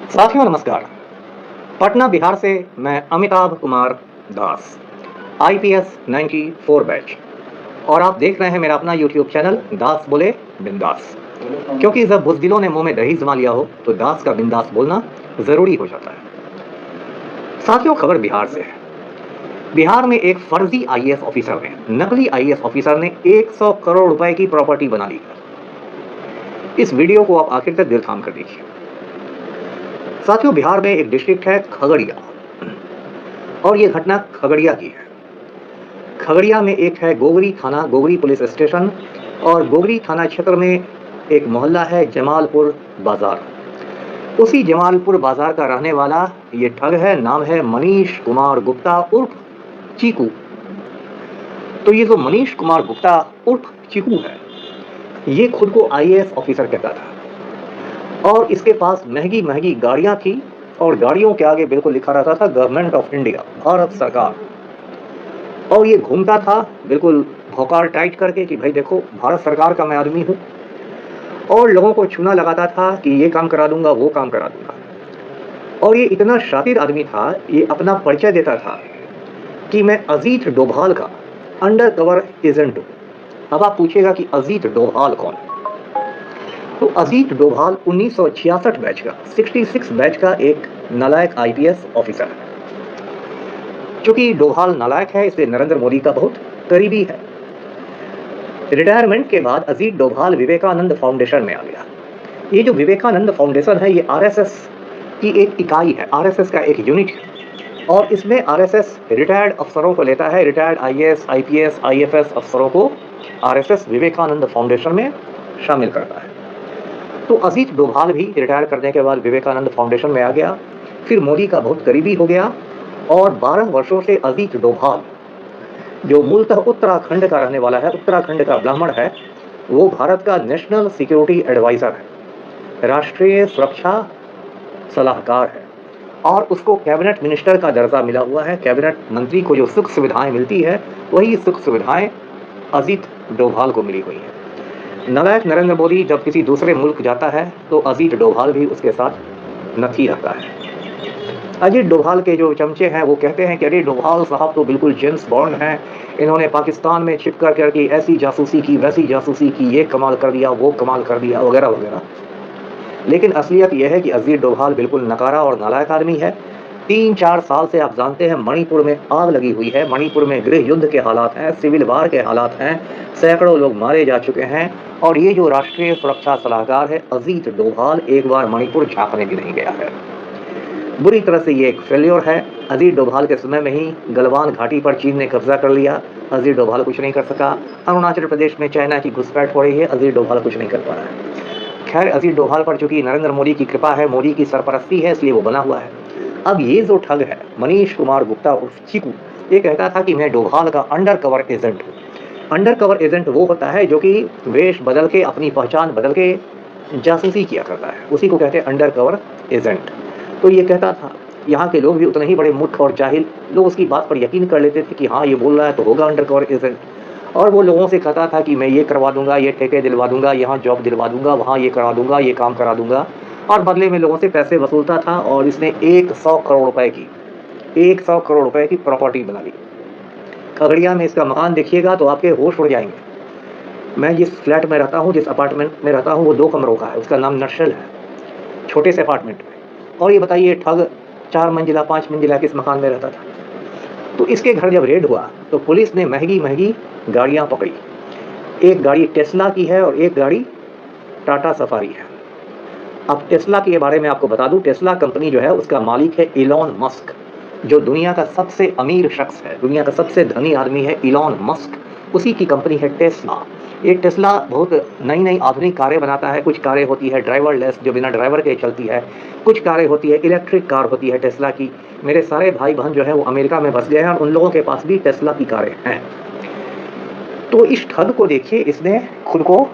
साथियों नमस्कार। पटना बिहार से मैं अमिताभ कुमार दास, आईपीएस 94 बैच, और आप देख रहे हैं मेरा अपना यूट्यूब चैनल दास बोले बिंदास। क्योंकि जब बुज़दिलों ने मुंह में दही जमा लिया हो तो दास का बिंदास बोलना जरूरी हो जाता है। साथियों, खबर बिहार से है। बिहार में एक फर्जी आईएएस ऑफिसर ने, नकली आईएएस ऑफिसर ने 100 करोड़ रुपए की प्रॉपर्टी बना ली। इस वीडियो को आप आखिर तक दिल थाम कर देखिए। साथियों, बिहार में एक डिस्ट्रिक्ट है खगड़िया, और ये घटना खगड़िया की है। खगड़िया में एक है गोगरी थाना, गोगरी पुलिस स्टेशन, और गोगरी थाना क्षेत्र में एक मोहल्ला है जमालपुर बाजार। उसी जमालपुर बाजार का रहने वाला ये ठग है, नाम है मनीष कुमार गुप्ता उर्फ चीकू। तो ये जो मनीष कुमार गुप्ता उर्फ चीकू है, ये खुद को आईएएस ऑफिसर कहता था, और इसके पास महंगी महंगी गाड़ियां थी, और गाड़ियों के आगे बिल्कुल लिखा रहता था गवर्नमेंट ऑफ इंडिया, भारत सरकार। और ये घूमता था बिल्कुल भौकाल टाइट करके कि भाई देखो, भारत सरकार का मैं आदमी हूँ, और लोगों को चूना लगाता था कि ये काम करा दूंगा, वो काम करा दूंगा। और ये इतना शातिर आदमी था, ये अपना परिचय देता था कि मैं अजीत डोभाल का अंडर कवर एजेंट हूँ। अब आप पूछेगा कि अजीत डोभाल कौन है? तो अजीत डोभाल 1966 बैच का, 66 बैच का एक नालायक आईपीएस ऑफिसर है। चूंकि डोभाल नालायक है, इसलिए नरेंद्र मोदी का बहुत करीबी है। रिटायरमेंट के बाद अजीत डोभाल विवेकानंद फाउंडेशन में आ गया। ये जो विवेकानंद फाउंडेशन है, ये आरएसएस की एक इकाई है, आरएसएस का एक यूनिट है, और इसमें आरएसएस रिटायर्ड अफसरों को लेता है। रिटायर्ड आईएएस, आईपीएस, आईएफएस अफसरों को आरएसएस विवेकानंद फाउंडेशन में शामिल करता है। तो अजीत डोभाल भी रिटायर करने के बाद विवेकानंद फाउंडेशन में आ गया, फिर मोदी का बहुत करीबी हो गया, और 12 वर्षों से अजीत डोभाल, जो मूलतः उत्तराखंड का रहने वाला है, उत्तराखंड का ब्राह्मण है, वो भारत का नेशनल सिक्योरिटी एडवाइजर है, राष्ट्रीय सुरक्षा सलाहकार है, और उसको कैबिनेट मिनिस्टर का दर्जा मिला हुआ है। कैबिनेट मंत्री को जो सुख सुविधाएं मिलती है, वही सुख सुविधाएं अजीत डोभाल को मिली हुई है। नालायक नरेंद्र मोदी जब किसी दूसरे मुल्क जाता है तो अजीत डोभाल भी उसके साथ नथी रहता है। अजीत डोभाल के जो चमचे हैं वो कहते हैं कि अरे डोभाल साहब तो बिल्कुल जेम्स बॉन्ड हैं, इन्होंने पाकिस्तान में छिप कर करके ऐसी जासूसी की, वैसी जासूसी की, ये कमाल कर दिया, वो कमाल कर दिया, वगैरह वगैरह। लेकिन असलियत यह है कि अजीत डोभाल बिल्कुल नकारा और नालायक आदमी है। 3-4 साल से आप जानते हैं मणिपुर में आग लगी हुई है, मणिपुर में गृह युद्ध के हालात हैं, सिविल वार के हालात हैं, सैकड़ों लोग मारे जा चुके हैं, और ये जो राष्ट्रीय सुरक्षा सलाहकार है अजीत डोभाल, एक बार मणिपुर झांकने भी नहीं गया है। बुरी तरह से ये एक फेल्योर है। अजीत डोभाल के समय में ही गलवान घाटी पर चीन ने कब्जा कर लिया, अजीत डोभाल कुछ नहीं कर सका। अरुणाचल प्रदेश में चाइना की घुसपैठ हो रही है, अजीत डोभाल कुछ नहीं कर पा रहा है। खैर, अजीत डोभाल पर चूंकि नरेंद्र मोदी की कृपा है, मोदी की सरपरस्ती है, इसलिए वो बना हुआ है। अब ये जो ठग है मनीष कुमार गुप्ता उर्फ चीकू, ये कहता था कि मैं डोभाल का अंडर कवर एजेंट हूँ। अंडर कवर एजेंट वो होता है जो कि वेश बदल के, अपनी पहचान बदल के जासूसी किया करता है, उसी को कहते हैं अंडर कवर एजेंट। तो ये कहता था, यहाँ के लोग भी उतने ही बड़े मूर्ख और जाहिल लोग उसकी बात पर यकीन कर लेते थे कि हाँ, ये बोल रहा है तो होगा अंडर कवर एजेंट। और वो लोगों से कहता था कि मैं ये करवा दूंगा, ये ठेके दिलवा दूंगा, यहाँ जॉब दिलवा दूंगा, वहाँ ये करा दूंगा, ये काम करा दूंगा, और बदले में लोगों से पैसे वसूलता था। और इसने 100 करोड़ रुपए की, 100 करोड़ रुपए की प्रॉपर्टी बना ली। खगड़िया में इसका मकान देखिएगा तो आपके होश उड़ जाएंगे। मैं जिस फ्लैट में रहता हूँ, जिस अपार्टमेंट में रहता हूँ, वो 2 कमरों का है, उसका नाम नर्सल है, छोटे से अपार्टमेंट में। और ये बताइए, ठग 4 मंजिला 5 मंजिला किस मकान में रहता था। तो इसके घर जब रेड हुआ तो पुलिस ने महंगी महंगी गाड़ियां पकड़ी। एक गाड़ी टेस्ला की है और एक गाड़ी टाटा सफारी है। अब टेस्ला के बारे में आपको बता दूं, टेस्ला कंपनी जो है उसका मालिक है इलॉन मस्क, जो दुनिया का सबसे अमीर शख्स है, दुनिया का सबसे धनी आदमी है इलॉन मस्क, उसी की कंपनी है टेस्ला। ये टेस्ला बहुत नई नई आधुनिक कारें बनाता है। कुछ कारें होती है ड्राइवरलेस, जो बिना ड्राइवर के चलती है, कुछ कारें होती है इलेक्ट्रिक कार होती है टेस्ला की। मेरे सारे भाई बहन जो है वो अमेरिका में बस गए हैं, और उन लोगों के पास भी टेस्ला की कारें हैं। तो इस ठग को देखिए, इसने खुद को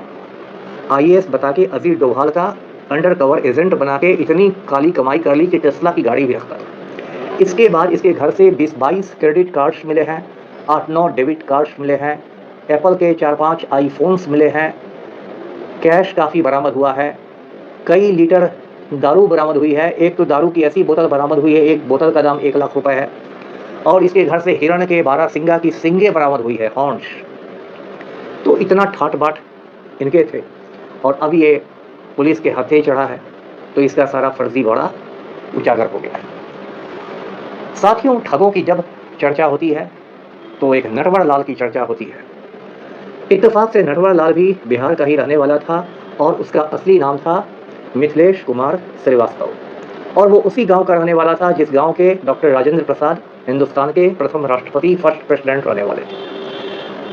आईएएस बता के अजीत डोभाल का अंडर कवर एजेंट बना के इतनी काली कमाई कर ली कि टेस्ला की गाड़ी भी रखता है। इसके बाद इसके घर से 20-22 क्रेडिट कार्ड्स मिले हैं, 8-9 डेबिट कार्ड्स मिले हैं, एप्पल के 4-5 आईफोन्स मिले हैं, कैश काफ़ी बरामद हुआ है, कई लीटर दारू बरामद हुई है। एक तो दारू की ऐसी बोतल बरामद हुई है, एक बोतल का दाम 1 लाख रुपए है। और इसके घर से हिरण के 12 सिंगा की सींगें बरामद हुई है, हॉर्न्स। तो इतना ठाट-बाट इनके थे और अब ये पुलिस के हाथे चढ़ा है, तो इसका सारा फर्जीवाड़ा उजागर हो गया है। साथियों, ठगों की जब चर्चा होती है तो एक नटवर लाल की चर्चा होती है। इत्तेफाक से नटवर लाल भी बिहार का ही रहने वाला था और उसका असली नाम था मिथिलेश कुमार श्रीवास्तव, और वो उसी गांव का रहने वाला था जिस गांव के डॉक्टर राजेंद्र प्रसाद हिंदुस्तान के प्रथम राष्ट्रपति, फर्स्ट प्रेसिडेंट रहने वाले थे।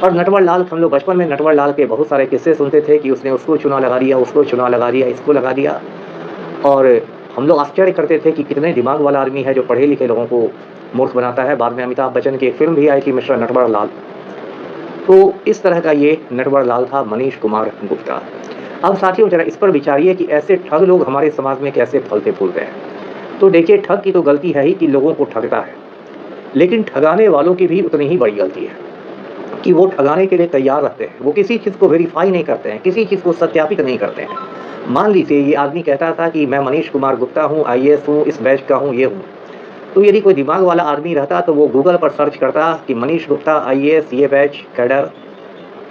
और नटवर लाल, हम लोग बचपन में नटवर लाल के बहुत सारे किस्से सुनते थे कि उसने उसको चुनाव लगा दिया, उसको चुनाव लगा दिया, इसको लगा दिया, और हम लोग आश्चर्य करते थे कि कितने दिमाग वाला आदमी है जो पढ़े लिखे लोगों को मूर्ख बनाता है। बाद में अमिताभ बच्चन की एक फिल्म भी आई थी, मिस्टर नटवर लाल। तो इस तरह का ये नटवर लाल था, मनीष कुमार गुप्ता। अब साथियों, जरा इस पर विचारिए कि ऐसे ठग लोग हमारे समाज में कैसे फलते फूलते हैं। तो देखिए, ठग की तो गलती है ही कि लोगों को ठगता है, लेकिन ठगाने वालों की भी उतनी ही बड़ी गलती है कि वो ठगाने के लिए तैयार रहते हैं। वो किसी चीज़ को वेरीफाई नहीं करते हैं, किसी चीज़ को सत्यापित नहीं करते हैं। मान लीजिए ये आदमी कहता था कि मैं मनीष कुमार गुप्ता हूँ, IAS हूँ, इस बैच का हूँ, ये हूँ। तो यदि कोई दिमाग वाला आदमी रहता तो वो गूगल पर सर्च करता कि मनीष गुप्ता IAS, ये बैच, कैडर,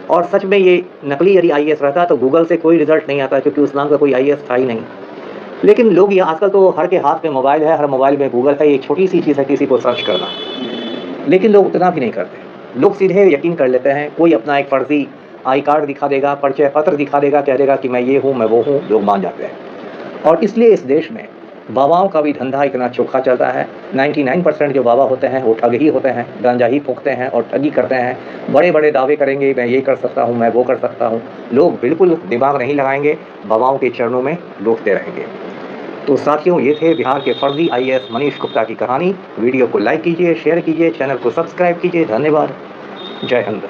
और सच में ये नकली यदि IAS रहता तो गूगल से कोई रिजल्ट नहीं आता, क्योंकि उस नाम का कोई IAS था ही नहीं। लेकिन लोग, ये आजकल तो हर के हाथ में मोबाइल है, हर मोबाइल में गूगल है, ये छोटी सी चीज़ है किसी को सर्च करना, लेकिन लोग उतना भी नहीं करते। लोग सीधे यकीन कर लेते हैं। कोई अपना एक फर्जी आई कार्ड दिखा देगा, परिचय पत्र दिखा देगा, कह देगा कि मैं ये हूँ, मैं वो हूँ, लोग मान जाते हैं। और इसलिए इस देश में बाबाओं का भी धंधा इतना चोखा चलता है। 99% जो बाबा होते हैं वो ठग ही होते हैं, गांजा ही फूंकते हैं और ठगी करते हैं। बड़े बड़े दावे करेंगे, मैं ये कर सकता हूँ, मैं वो कर सकता हूँ। लोग बिल्कुल दिमाग नहीं लगाएंगे, बाबाओं के चरणों में लौटते रहेंगे। तो साथियों, ये थे बिहार के फर्जी IAS मनीष गुप्ता की कहानी। वीडियो को लाइक कीजिए, शेयर कीजिए, चैनल को सब्सक्राइब कीजिए। धन्यवाद। जय हिंद।